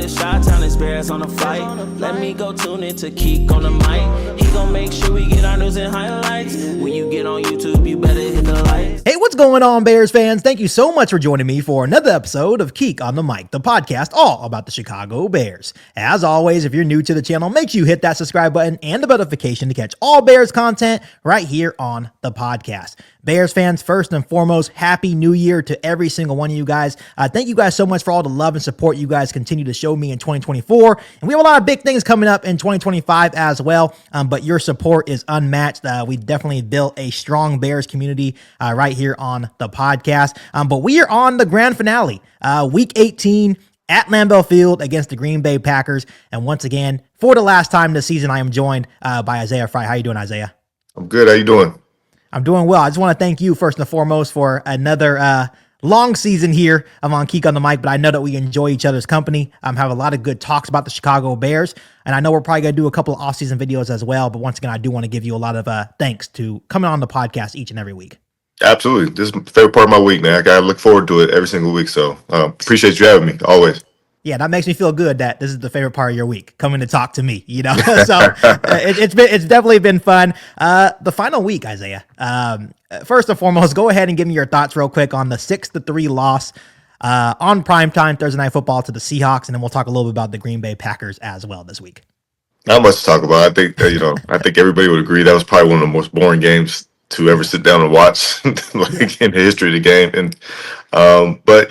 the Chi-Town is Bears on the flight. Let me go tune in to Keek on the mic. He gon' make sure we get our news and highlights. When you get on YouTube, you better hit the like. Hey, what's going on, Bears fans? Thank you so much for joining me for another episode of Keek on the Mic, the podcast all about the Chicago Bears. As always, if you're new to the channel, make sure you hit that subscribe button and the notification to catch all Bears content right here on the podcast. Bears fans, first and foremost, Happy New Year to every single one of you guys. Thank you guys so much for all the love and support you guys continue to show me in 2024. And we have a lot of big things coming up in 2025 as well, but your support is unmatched. We definitely built a strong Bears community right here on the podcast. But we are on the grand finale, week 18 at Lambeau Field against the Green Bay Packers. And once again, for the last time this season, I am joined by Isaiah Fry. How you doing, Isaiah? I'm good. How you doing? I'm doing well. I just want to thank you first and foremost for another long season here. I'm on Keek on the Mic, but I know that we enjoy each other's company. Have a lot of good talks about the Chicago Bears, and I know we're probably going to do a couple of off-season videos as well. But once again, I do want to give you a lot of thanks to coming on the podcast each and every week. Absolutely. This is my favorite part of my week, man. I gotta look forward to it every single week. So appreciate you having me always. Yeah, that makes me feel good that this is the favorite part of your week, coming to talk to me, you know? So it's definitely been fun. The final week, Isaiah. First and foremost, go ahead and give me your thoughts real quick on the 6-3 loss on primetime Thursday Night Football to the Seahawks, and then we'll talk a little bit about the Green Bay Packers as well this week. Not much to talk about. I think I think everybody would agree that was probably one of the most boring games to ever sit down and watch, like in the history of the game. And but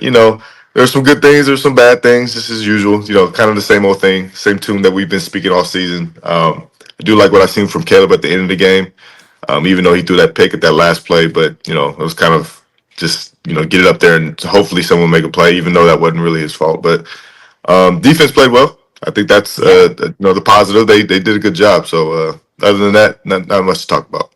there's some good things, there's some bad things, just as usual. Kind of the same old thing, same tune that we've been speaking all season. I do like what I've seen from Caleb at the end of the game, even though he threw that pick at that last play. But it was kind of just get it up there and hopefully someone make a play, even though that wasn't really his fault. But defense played well. I think that's the positive. They did a good job. So other than that, not much to talk about.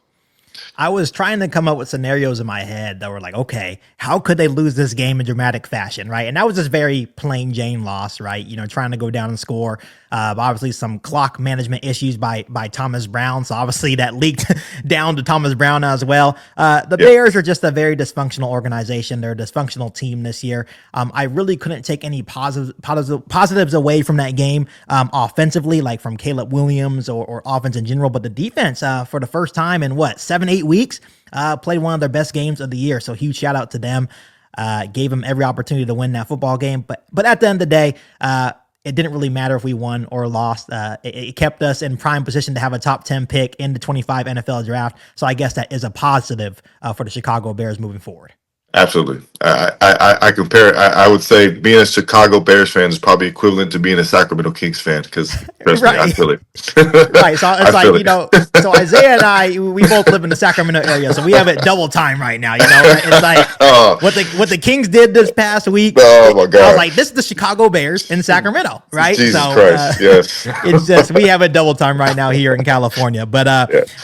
I was trying to come up with scenarios in my head that were like, okay, how could they lose this game in dramatic fashion, right? And that was just very plain Jane loss, right? Trying to go down and score. Obviously, some clock management issues by Thomas Brown. So obviously that leaked down to Thomas Brown as well. Bears are just a very dysfunctional organization. They're a dysfunctional team this year. I really couldn't take any positives away from that game offensively, like from Caleb Williams or offense in general. But the defense, for the first time in 7-8 weeks, played one of their best games of the year. So huge shout out to them. Gave them every opportunity to win that football game. But at the end of the day, it didn't really matter if we won or lost. It kept us in prime position to have a top 10 pick in the 25 NFL draft. So I guess that is a positive for the Chicago Bears moving forward. Absolutely. I compare it. I would say being a Chicago Bears fan is probably equivalent to being a Sacramento Kings fan because trust me, I feel it. Right. So it's like, so Isaiah and I, we both live in the Sacramento area, so we have it double time right now. It's like what the Kings did this past week. Oh my God. I was like, this is the Chicago Bears in Sacramento, right? Jesus Christ, yes. It's just, we have it double time right now here in California. But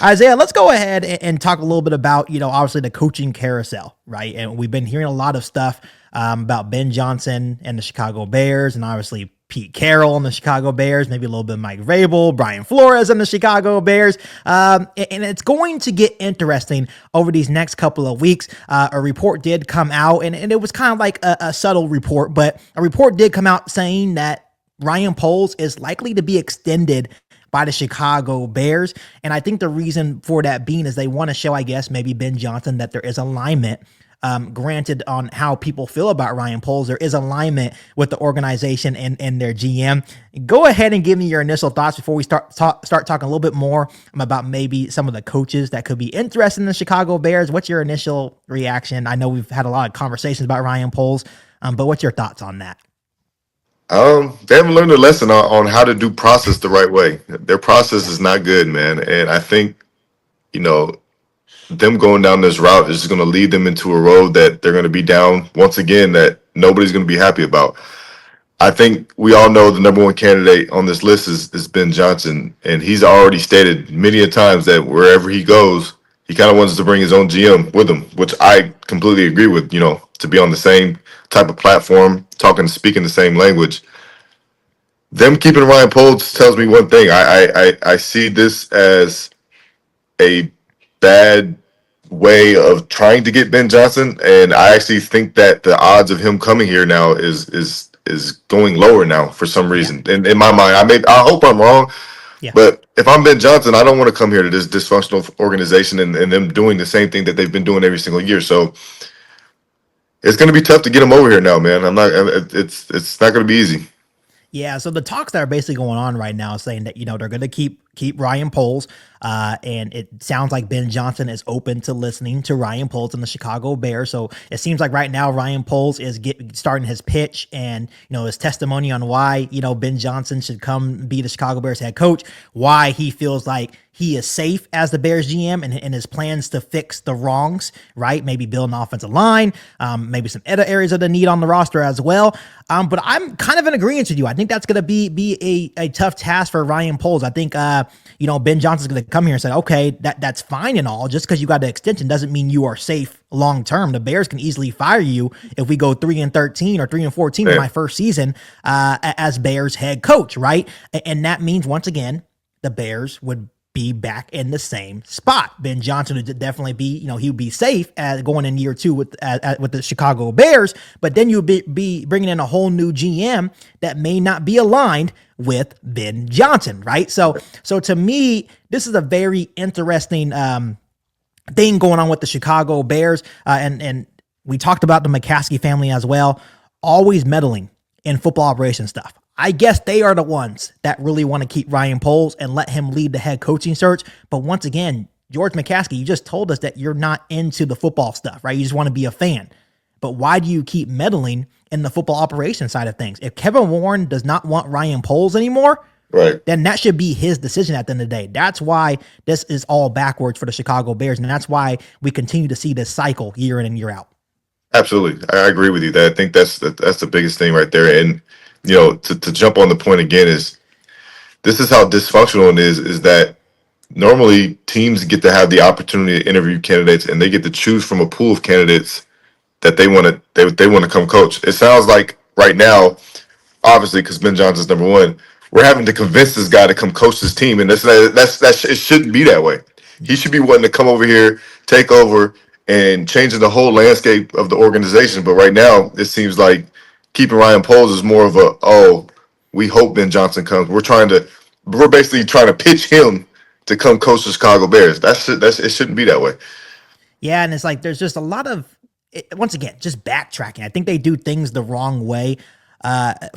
Isaiah, let's go ahead and talk a little bit about, obviously the coaching carousel, right? And we've been hearing a lot of stuff about Ben Johnson and the Chicago Bears, and obviously Pete Carroll and the Chicago Bears, maybe a little bit of Mike Vrabel, Brian Flores and the Chicago Bears. And it's going to get interesting over these next couple of weeks. A report did come out, and it was kind of like a subtle report, but a report did come out saying that Ryan Poles is likely to be extended by the Chicago Bears. And I think the reason for that being is they want to show, I guess, maybe Ben Johnson that there is alignment. Granted, on how people feel about Ryan Poles, there is alignment with the organization and their GM. Go ahead and give me your initial thoughts before we start talking a little bit more about maybe some of the coaches that could be interested in the Chicago Bears. What's your initial reaction? I know we've had a lot of conversations about Ryan Poles, but what's your thoughts on that? They haven't learned a lesson on how to do process the right way. Their process is not good, man. And I think, them going down this route is going to lead them into a road that they're going to be down once again that nobody's going to be happy about. I think we all know the number one candidate on this list is Ben Johnson, and he's already stated many a times that wherever he goes, he kind of wants to bring his own GM with him, which I completely agree with, to be on the same type of platform, speaking the same language. Them keeping Ryan Poles tells me one thing. I see this as a bad way of trying to get Ben Johnson, and I actually think that the odds of him coming here now is is going lower now for some reason. In my mind, I hope I'm wrong, Yeah. but if I'm Ben Johnson, I don't want to come here to this dysfunctional organization and them doing the same thing that they've been doing every single year. So it's going to be tough to get him over here now, man. It's not going to be easy. Yeah, so the talks that are basically going on right now is saying that, they're going to keep Ryan Poles, and it sounds like Ben Johnson is open to listening to Ryan Poles and the Chicago Bears. So it seems like right now Ryan Poles is starting his pitch and, his testimony on why, Ben Johnson should come be the Chicago Bears head coach, why he feels like he is safe as the Bears GM and his plans to fix the wrongs, right? Maybe build an offensive line, maybe some other areas of the need on the roster as well. But I'm kind of in agreement with you. I think that's going to be a tough task for Ryan Poles. I think, Ben Johnson's going to come here and say, okay, that's fine and all. Just because you got the extension doesn't mean you are safe long term. The Bears can easily fire you if we go 3-13 or 3-14 in my first season as Bears head coach, right? And that means, once again, the Bears would be back in the same spot. Ben Johnson would definitely be, he would be safe as going in year 2 with the Chicago Bears, but then you'd be bringing in a whole new GM that may not be aligned with Ben Johnson, right? So to me, this is a very interesting thing going on with the Chicago Bears, and we talked about the McCaskey family as well, always meddling in football operation stuff. I guess they are the ones that really want to keep Ryan Poles and let him lead the head coaching search. But once again, George McCaskey, you just told us that you're not into the football stuff, right? You just want to be a fan. But why do you keep meddling in the football operation side of things? If Kevin Warren does not want Ryan Poles anymore, right, then that should be his decision at the end of the day. That's why this is all backwards for the Chicago Bears. And that's why we continue to see this cycle year in and year out. Absolutely. I agree with you. I think that's the biggest thing right there. And, to jump on the point again this is how dysfunctional it is that normally teams get to have the opportunity to interview candidates and they get to choose from a pool of candidates that they want to come coach. It sounds like right now, obviously, because Ben Johnson's number one, we're having to convince this guy to come coach this team, and that's it shouldn't be that way. He should be wanting to come over here, take over, and changing the whole landscape of the organization. But right now, it seems like keeping Ryan Poles is more of we hope Ben Johnson comes. We're basically trying to pitch him to come coach the Chicago Bears. It shouldn't be that way. Yeah, and it's like there's just a lot of, once again, just backtracking. I think they do things the wrong way.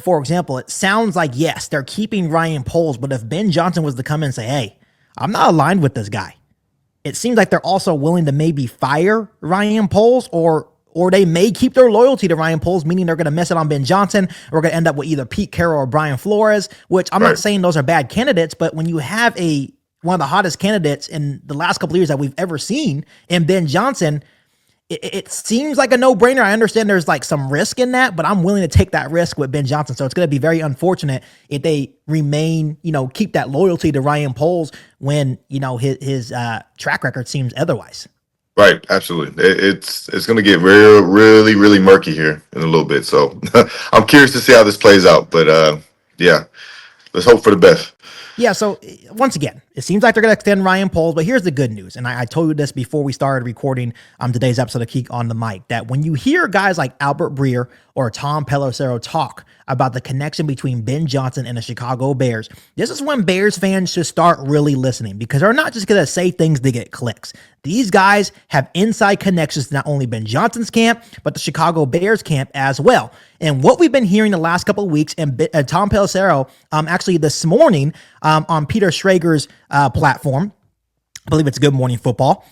For example, it sounds like, yes, they're keeping Ryan Poles, but if Ben Johnson was to come in and say, hey, I'm not aligned with this guy, it seems like they're also willing to maybe fire Ryan Poles, or they may keep their loyalty to Ryan Poles, meaning they're going to miss it on Ben Johnson. We're going to end up with either Pete Carroll or Brian Flores, which I'm not saying those are bad candidates, but when you have one of the hottest candidates in the last couple of years that we've ever seen in Ben Johnson, it seems like a no-brainer. I understand there's like some risk in that, but I'm willing to take that risk with Ben Johnson. So it's going to be very unfortunate if they remain, keep that loyalty to Ryan Poles when, his track record seems otherwise. Right, absolutely. It's going to get really, really murky here in a little bit. So I'm curious to see how this plays out. But yeah, let's hope for the best. Yeah, so once again, it seems like they're going to extend Ryan Poles, but here's the good news. And I told you this before we started recording today's episode of Geek on the Mic, that when you hear guys like Albert Breer or Tom Pelissero talk about the connection between Ben Johnson and the Chicago Bears, this is when Bears fans should start really listening, because they're not just going to say things to get clicks. These guys have inside connections to not only Ben Johnson's camp, but the Chicago Bears camp as well. And what we've been hearing the last couple of weeks, and Tom Pelissero, actually this morning on Peter Schrager's platform, I believe it's Good Morning Football,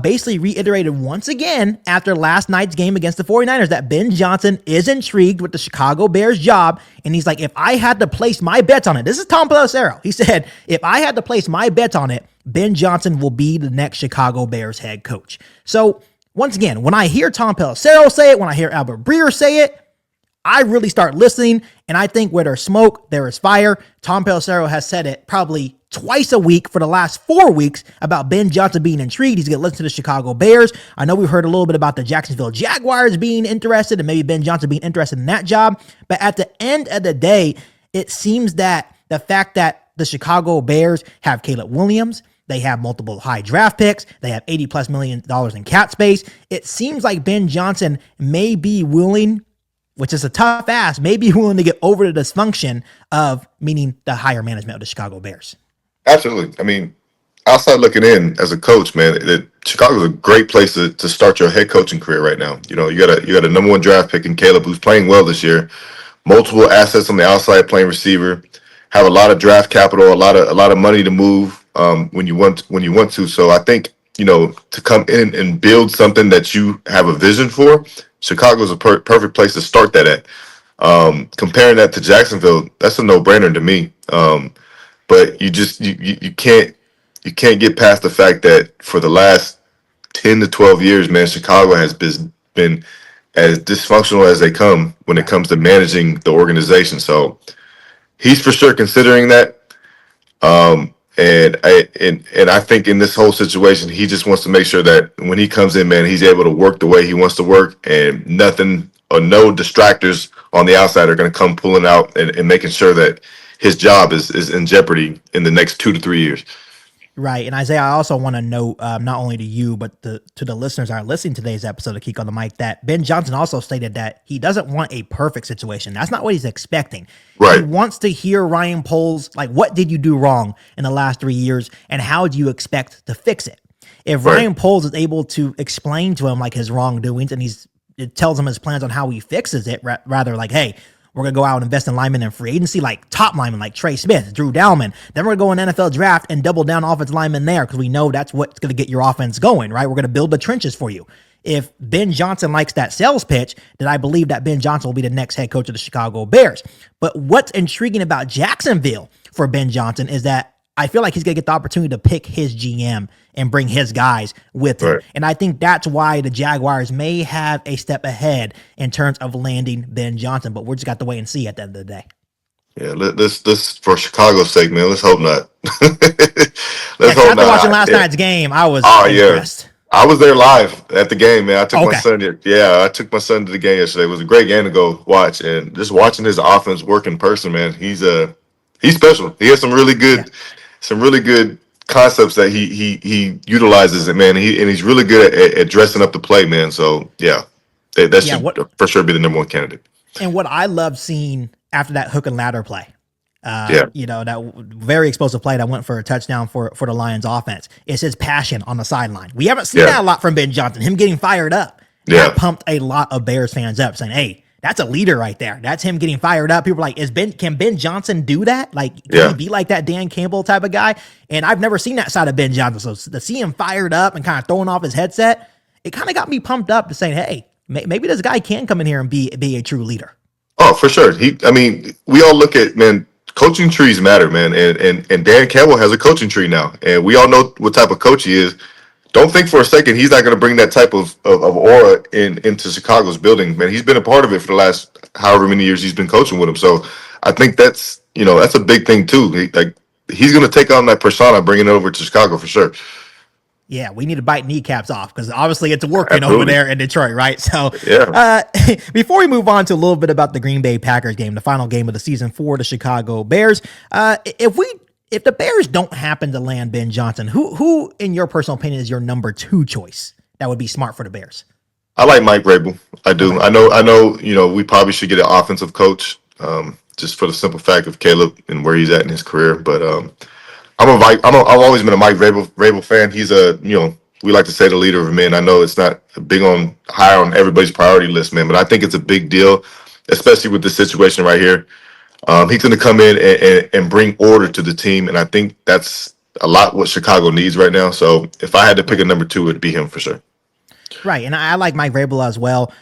basically reiterated once again after last night's game against the 49ers that Ben Johnson is intrigued with the Chicago Bears job. And he's like, if I had to place my bets on it, this is Tom Pelissero. He said, if I had to place my bets on it, Ben Johnson will be the next Chicago Bears head coach. So once again, when I hear Tom Pelissero say it, when I hear Albert Breer say it, I really start listening, and I think where there's smoke, there is fire. Tom Pelissero has said it probably twice a week for the last 4 weeks about Ben Johnson being intrigued. He's going to listen to the Chicago Bears. I know we've heard a little bit about the Jacksonville Jaguars being interested and maybe Ben Johnson being interested in that job. But at the end of the day, it seems that the fact that the Chicago Bears have Caleb Williams, they have multiple high draft picks, they have $80+ million in cap space, it seems like Ben Johnson may be willing which is a tough ask, may be willing to get over the dysfunction of, meaning the higher management of the Chicago Bears. Absolutely. I mean, outside looking in as a coach, man, Chicago's a great place to start your head coaching career right now. You know, you got a number one draft pick in Caleb, who's playing well this year. Multiple assets on the outside, playing receiver. Have a lot of draft capital, a lot of money to move when you want to. So I think, you know, to come in and build something that you have a vision for, Chicago's a perfect place to start that at. Comparing that to Jacksonville, that's a no-brainer to me. But you can't get past the fact that for the last 10 to 12 years, man, Chicago has been as dysfunctional as they come when it comes to managing the organization. So he's for sure considering that. And I think in this whole situation, he just wants to make sure that when he comes in, man, he's able to work the way he wants to work, and nothing or no distractors on the outside are going to come pulling out and making sure that his job is in jeopardy in the next 2 to 3 years. Right. And Isaiah, I also want to note, not only to you, but to the listeners that are listening to today's episode of Geek on the Mic, that Ben Johnson also stated that he doesn't want a perfect situation. That's not what he's expecting. Right. He wants to hear Ryan Poles, like, what did you do wrong in the last 3 years, and how do you expect to fix it? If Ryan Poles is able to explain to him, like, his wrongdoings, and it tells him his plans on how he fixes it, rather like, hey, we're going to go out and invest in linemen in free agency, like top linemen like Trey Smith, Drew Dalman. Then we're going to go in NFL draft and double down offensive linemen there, because we know that's what's going to get your offense going, right? We're going to build the trenches for you. If Ben Johnson likes that sales pitch, then I believe that Ben Johnson will be the next head coach of the Chicago Bears. But what's intriguing about Jacksonville for Ben Johnson is that I feel like he's going to get the opportunity to pick his GM and bring his guys with him. Right. And I think that's why the Jaguars may have a step ahead in terms of landing Ben Johnson, but we're just got to wait and see at the end of the day. Yeah, this for Chicago's sake, man. Let's hope not. After watching last night's game, I was impressed. Yeah. I was there live at the game, man. I took my son to the game yesterday. It was a great game to go watch, and just watching his offense work in person, man. He's special. He has some really good concepts that he utilizes it, man. He's really good at dressing up the play, man. So that should for sure be the number one candidate. And what I love seeing after that hook and ladder play, that very explosive play that went for a touchdown for the Lions offense, is his passion on the sideline. We haven't seen that a lot from Ben Johnson, him getting fired up. That pumped a lot of Bears fans up, saying, hey, that's a leader right there. That's him getting fired up. People are like, can Ben Johnson do that? Like, can he be like that Dan Campbell type of guy? And I've never seen that side of Ben Johnson. So to see him fired up and kind of throwing off his headset, it kind of got me pumped up to saying, hey, maybe this guy can come in here and be a true leader. Oh, for sure. We all look at, man, coaching trees matter, man. And Dan Campbell has a coaching tree now. And we all know what type of coach he is. Don't think for a second he's not going to bring that type of aura into Chicago's building, man. He's been a part of it for the last however many years he's been coaching with him. So I think that's a big thing too. He's going to take on that persona, bringing it over to Chicago for sure. Yeah, we need to bite kneecaps off, because obviously it's working over there in Detroit, right? So before we move on to a little bit about the Green Bay Packers game, the final game of the season for the Chicago Bears, if the Bears don't happen to land Ben Johnson, who in your personal opinion is your number 2 choice that would be smart for the Bears? I like Mike Vrabel. I do. I know. We probably should get an offensive coach, just for the simple fact of Caleb and where he's at in his career. But I've always been a Mike Vrabel fan. He's we like to say the leader of men. I know it's not high on everybody's priority list, man, but I think it's a big deal, especially with this situation right here. He's going to come in and bring order to the team, and I think that's a lot what Chicago needs right now. So if I had to pick a number 2, it'd be him for sure. Right, and I like Mike Vrabel as well.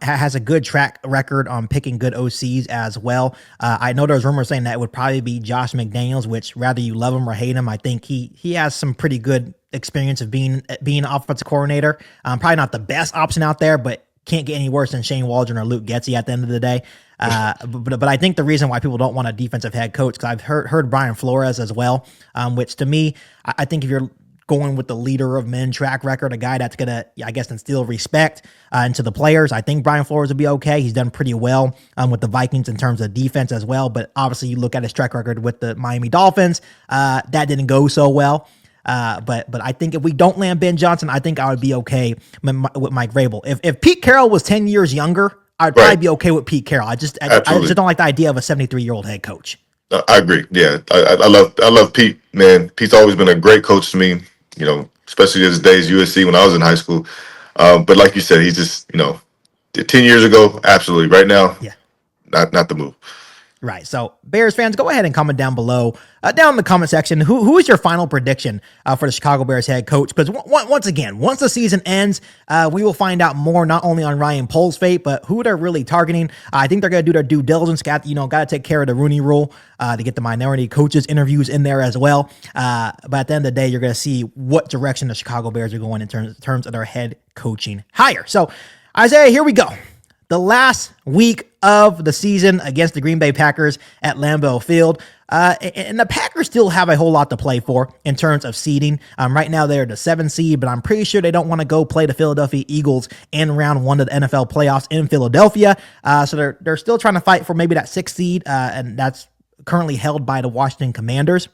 Has a good track record on picking good OCs as well. I know there's rumors saying that it would probably be Josh McDaniels, which whether you love him or hate him, I think he has some pretty good experience of being an offensive coordinator. Probably not the best option out there, but can't get any worse than Shane Waldron or Luke Getsy at the end of the day. But I think the reason why people don't want a defensive head coach, because I've heard Brian Flores as well, which to me, I think if you're going with the leader of men track record, a guy that's going to, I guess, instill respect into the players, I think Brian Flores will be okay. He's done pretty well with the Vikings in terms of defense as well. But obviously you look at his track record with the Miami Dolphins, that didn't go so well. But I think if we don't land Ben Johnson, I think I would be okay with Mike Vrabel. If Pete Carroll was 10 years younger, I'd probably be okay with Pete Carroll. I just don't like the idea of a 73-year-old head coach. I agree. Yeah, I love Pete, man. Pete's always been a great coach to me. Especially his days USC when I was in high school. But like you said, he's just 10 years ago, absolutely. Right now, Yeah. not the move. Right. So Bears fans, go ahead and comment down below, down in the comment section. Who is your final prediction for the Chicago Bears head coach? Because once again, once the season ends, we will find out more, not only on Ryan Poles' fate, but who they're really targeting. I think they're going to do their due diligence. Got to take care of the Rooney Rule to get the minority coaches interviews in there as well. But at the end of the day, you're going to see what direction the Chicago Bears are going in terms of their head coaching hire. So Isaiah, here we go. The last week of the season against the Green Bay Packers at Lambeau Field. And the Packers still have a whole lot to play for in terms of seeding. Right now they're the 7th seed, but I'm pretty sure they don't want to go play the Philadelphia Eagles in round 1 of the NFL playoffs in Philadelphia. So they're still trying to fight for maybe that 6th seed, and that's currently held by the Washington Commanders.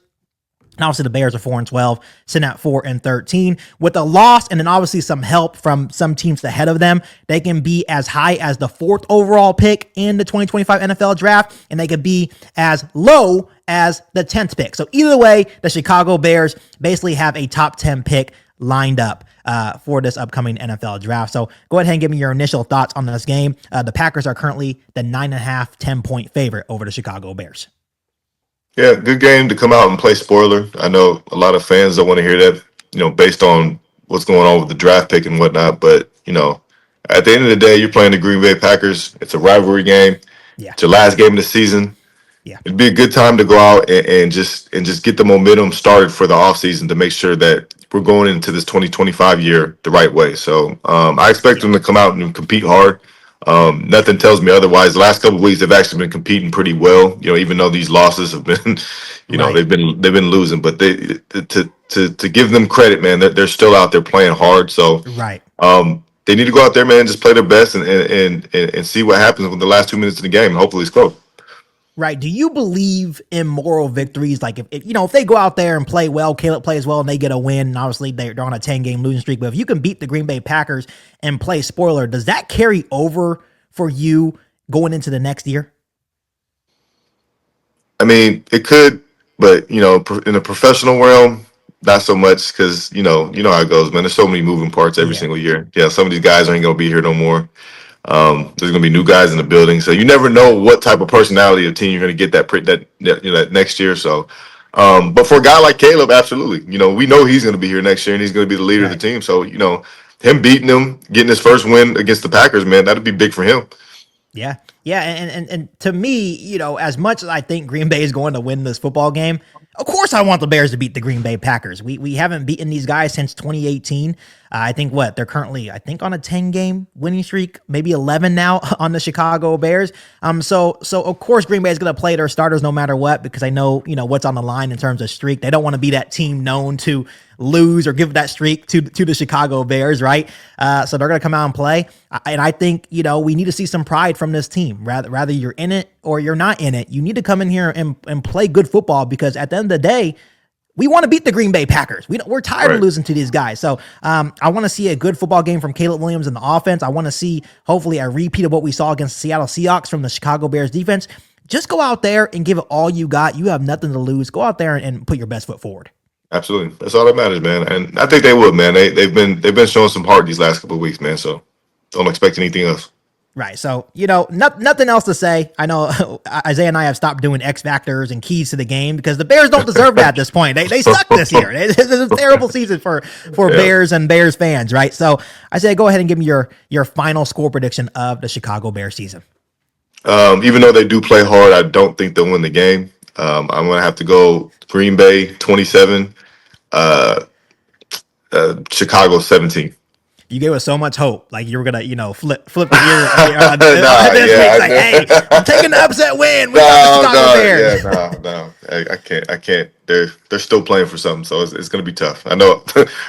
And obviously the Bears are 4-12, sitting at 4-13. With a loss and then obviously some help from some teams ahead of them, they can be as high as the 4th overall pick in the 2025 NFL draft, and they could be as low as the 10th pick. So either way, the Chicago Bears basically have a top 10 pick lined up for this upcoming NFL draft. So go ahead and give me your initial thoughts on this game. The Packers are currently the 9.5, 10-point favorite over the Chicago Bears. Yeah, good game to come out and play spoiler. I know a lot of fans don't want to hear that, based on what's going on with the draft pick and whatnot. But, at the end of the day, you're playing the Green Bay Packers. It's a rivalry game. Yeah. It's your last game of the season. Yeah. It'd be a good time to go out and just get the momentum started for the offseason to make sure that we're going into this 2025 year the right way. So I expect them to come out and compete hard. Nothing tells me otherwise. The last couple of weeks, they've actually been competing pretty well. Even though these losses have been, Right. they've been losing. But to give them credit, man, they're still out there playing hard. So Right. They need to go out there, man, and just play their best and see what happens with the last 2 minutes of the game. And hopefully it's close. Right. Do you believe in moral victories? Like if they go out there and play well, Caleb plays well and they get a win, and obviously they're on a 10-game losing streak, but if you can beat the Green Bay Packers and play spoiler, does that carry over for you going into the next year? I mean, it could, but in the professional realm, not so much, because you know how it goes, man. There's so many moving parts every single year. Yeah, some of these guys ain't gonna be here no more. There's gonna be new guys in the building, so you never know what type of personality of team you're gonna get that next year. So, but for a guy like Caleb, absolutely, we know he's gonna be here next year and he's gonna be the leader of the team. So, him beating them, getting his first win against the Packers, man, that'd be big for him. Yeah. Yeah. And to me, as much as I think Green Bay is going to win this football game, of course I want the Bears to beat the Green Bay Packers. We haven't beaten these guys since 2018. I think they're currently, on a 10-game winning streak, maybe 11 now on the Chicago Bears. So of course Green Bay is going to play their starters no matter what, because I know, what's on the line in terms of streak. They don't want to be that team known to lose or give that streak to the Chicago Bears, right? So they're going to come out and play. And I think, we need to see some pride from this team. Rather you're in it or you're not in it, you need to come in here and play good football, because at the end of the day, we want to beat the Green Bay Packers. We're tired of losing to these guys. So I want to see a good football game from Caleb Williams in the offense. I want to see, hopefully, a repeat of what we saw against the Seattle Seahawks from the Chicago Bears defense. Just go out there and give it all you got. You have nothing to lose. Go out there and put your best foot forward. Absolutely, that's all that matters, man. And I think they would, man. They've been showing some heart these last couple of weeks, man. So don't expect anything else. Right. So, nothing else to say. I know Isaiah and I have stopped doing X factors and keys to the game because the Bears don't deserve that at this point. They suck this year. It's a terrible season for Bears and Bears fans, right? So Isaiah, go ahead and give me your final score prediction of the Chicago Bears season. Even though they do play hard, I don't think they'll win the game. I'm going to have to go Green Bay 27, Chicago 17. You gave us so much hope, like you were gonna, flip the year. Hey, I'm taking the upset win. We got the Chicago Bears. No, I can't. They're still playing for something, so it's gonna be tough. I know.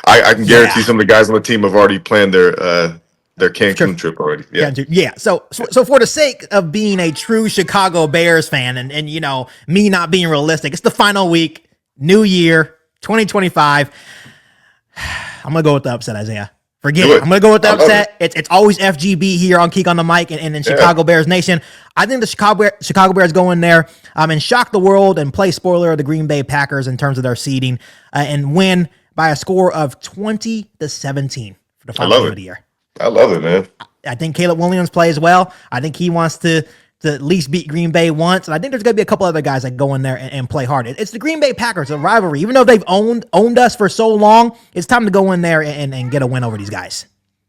I can guarantee some of the guys on the team have already planned their Cancun trip already. Yeah. So for the sake of being a true Chicago Bears fan, and me not being realistic, it's the final week, new year, 2025. I'm gonna go with the upset, Isaiah. Forget it. I'm going to go with the upset. It's always FGB here on Geek on the Mic and in Chicago Bears Nation. I think the Chicago Bears go in there and shock the world and play spoiler of the Green Bay Packers in terms of their seeding and win by a score of 20-17 for the final game of the year. I love it, man. I think Caleb Williams plays well. I think he wants to at least beat Green Bay once. And I think there's going to be a couple other guys that go in there and play hard. It's the Green Bay Packers, a rivalry. Even though they've owned us for so long, it's time to go in there and get a win over these guys.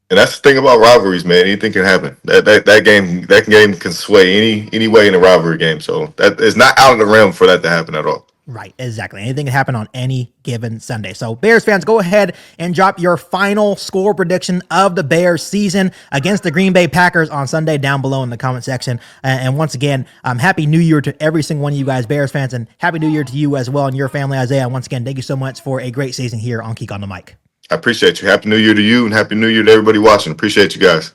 And that's the thing about rivalries, man. Anything can happen. That game can sway any way in a rivalry game. So that is not out of the realm for that to happen at all. Right, exactly. Anything can happen on any given Sunday. So Bears fans, go ahead and drop your final score prediction of the Bears season against the Green Bay Packers on Sunday down below in the comment section. And once again, Happy New Year to every single one of you guys, Bears fans, and Happy New Year to you as well and your family, Isaiah. Once again, thank you so much for a great season here on Geek on the Mic. I appreciate you. Happy New Year to you and Happy New Year to everybody watching. Appreciate you guys.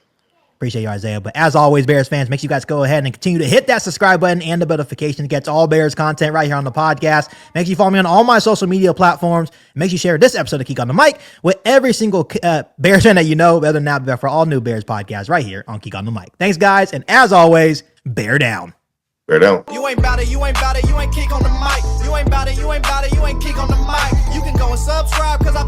Appreciate you, Isaiah. But as always, Bears fans, make sure you guys go ahead and continue to hit that subscribe button and the notification to get all Bears content right here on the podcast. Make sure you follow me on all my social media platforms. Make sure you share this episode of Geek on the Mic with every single Bears fan that you know, other than that, for all new Bears podcasts right here on Geek on the Mic. Thanks, guys. And as always, bear down. Bear down. You ain't bout it, you ain't bout it, you ain't Geek on the Mic. You ain't bout it, you ain't bout it, you ain't Geek on the Mic. You can go and subscribe, cause I